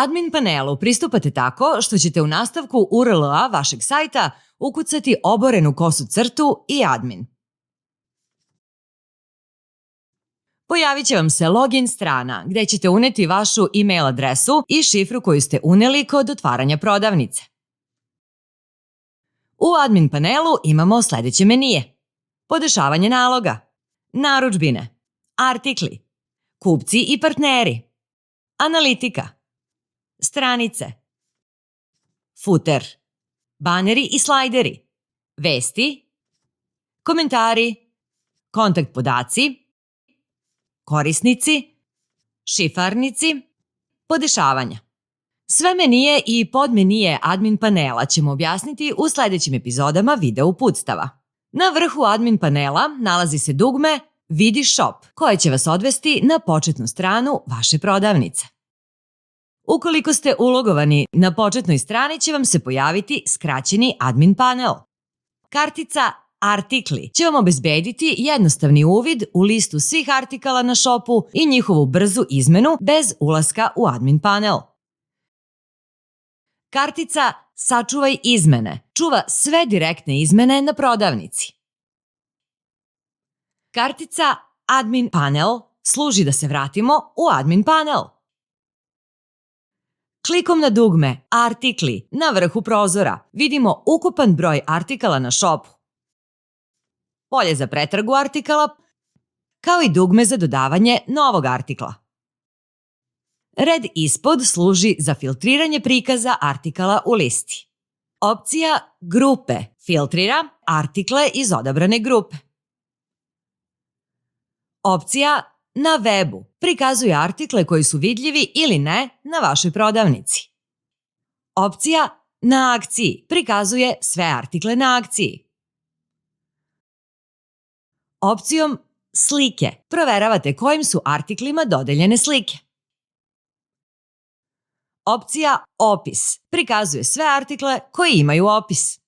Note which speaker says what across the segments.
Speaker 1: Admin panelu pristupate tako što ćete u nastavku URL-a vašeg sajta ukucati oborenu kosu crtu i admin. Pojavit će vam se login strana gde ćete uneti vašu e-mail adresu i šifru koju ste uneli kod otvaranja prodavnice. U admin panelu imamo sledeće menije: podešavanje naloga, narudžbine, artikli, kupci i partneri, analitika, stranice, footer, baneri i slajderi, vesti, komentari, kontakt podaci, korisnici, šifarnici, podešavanja. Sve menije i podmenije admin panela ćemo objasniti u sledećim epizodama video uputstava. Na vrhu admin panela nalazi se dugme Vidi shop, koje će vas odvesti na početnu stranu vaše prodavnice. Ukoliko ste ulogovani, na početnoj strani će vam se pojaviti skraćeni admin panel. Kartica Artikli će vam obezbediti jednostavni uvid u listu svih artikala na shopu i njihovu brzu izmenu bez ulaska u admin panel. Kartica Sačuvaj izmene čuva sve direktne izmene na prodavnici. Kartica Admin panel služi da se vratimo u admin panel. Klikom na dugme Artikli na vrhu prozora vidimo ukupan broj artikala na shopu, polje za pretragu artikala, kao i dugme za dodavanje novog artikla. Red ispod služi za filtriranje prikaza artikala u listi. Opcija Grupe filtrira artikle iz odabrane grupe. Opcija Na webu prikazuje artikle koji su vidljivi ili ne na vašoj prodavnici. Opcija Na akciji prikazuje sve artikle na akciji. Opcijom Slike proveravate kojim su artiklima dodeljene slike. Opcija Opis prikazuje sve artikle koji imaju opis.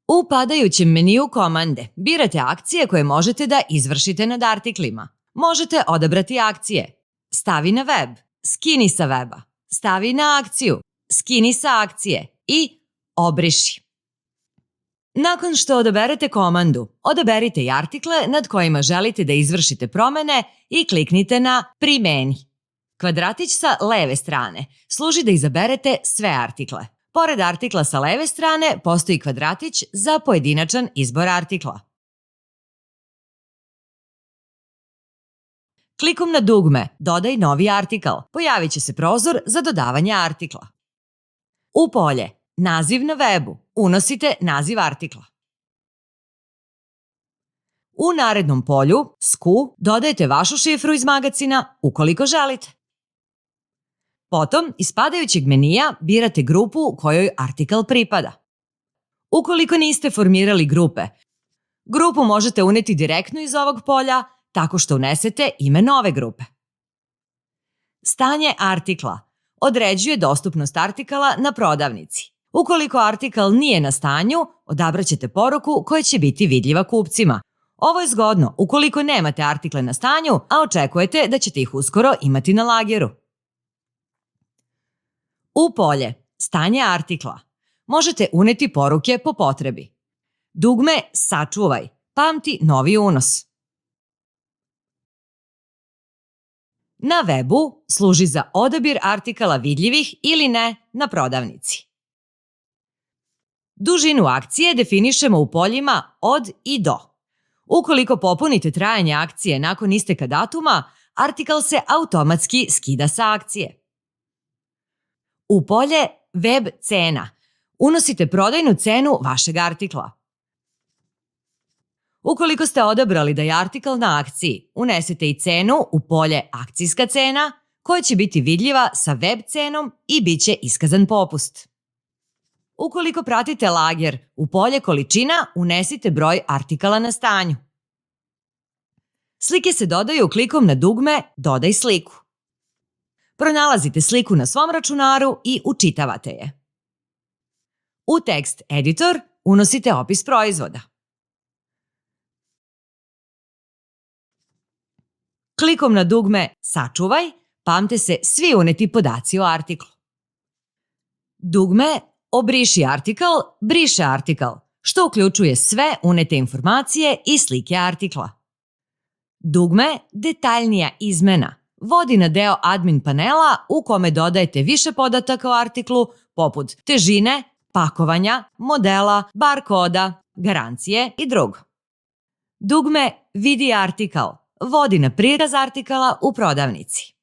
Speaker 1: U padajućem meniju komande birate akcije koje možete da izvršite nad artiklima. Možete odabrati akcije: stavi na web, skini sa weba, stavi na akciju, skini sa akcije i obriši. Nakon što odaberete komandu, odaberite i artikle nad kojima želite da izvršite promene i kliknite na Primeni. Kvadratić sa leve strane služi da izaberete sve artikle. Pored artikla sa leve strane postoji kvadratić za pojedinačan izbor artikla. Klikom na dugme Dodaj novi artikal pojavit će se prozor za dodavanje artikla. U polje Naziv na webu unosite naziv artikla. U narednom polju SKU dodajete vašu šifru iz magacina ukoliko želite. Potom iz padajućeg menija birate grupu kojoj artikal pripada. Ukoliko niste formirali grupe, grupu možete uneti direktno iz ovog polja tako što unesete ime nove grupe. Stanje artikla određuje dostupnost artikala na prodavnici. Ukoliko artikal nije na stanju, odabraćete poruku koja će biti vidljiva kupcima. Ovo je zgodno ukoliko nemate artikle na stanju, a očekujete da ćete ih uskoro imati na lageru. U polje Stanje artikla možete uneti poruke po potrebi. Dugme Sačuvaj pamti novi unos. Na webu služi za odabir artikala vidljivih ili ne na prodavnici. Dužinu akcije definišemo u poljima od i do. Ukoliko popunite trajanje akcije nakon isteka datuma, artikal se automatski skida sa akcije. U polje Web cena unosite prodajnu cenu vašeg artikla. Ukoliko ste odabrali da je artikal na akciji, unesete i cenu u polje Akcijska cena, koja će biti vidljiva sa web cenom i bit će iskazan popust. Ukoliko pratite lager, u polje Količina unesite broj artikala na stanju. Slike se dodaju klikom na dugme Dodaj sliku. Pronalazite sliku na svom računaru i učitavate je. U tekst editor unosite opis proizvoda. Klikom na dugme Sačuvaj pamte se svi uneti podaci o artiklu. Dugme Obriši artikl briše artikl, što uključuje sve unete informacije i slike artikla. Dugme Detaljnija izmena vodi na deo admin panela u kome dodajete više podataka o artiklu, poput težine, pakovanja, modela, bar koda, garancije i drugo. Dugme Vidi artikl vodi na prikaz artikala u prodavnici.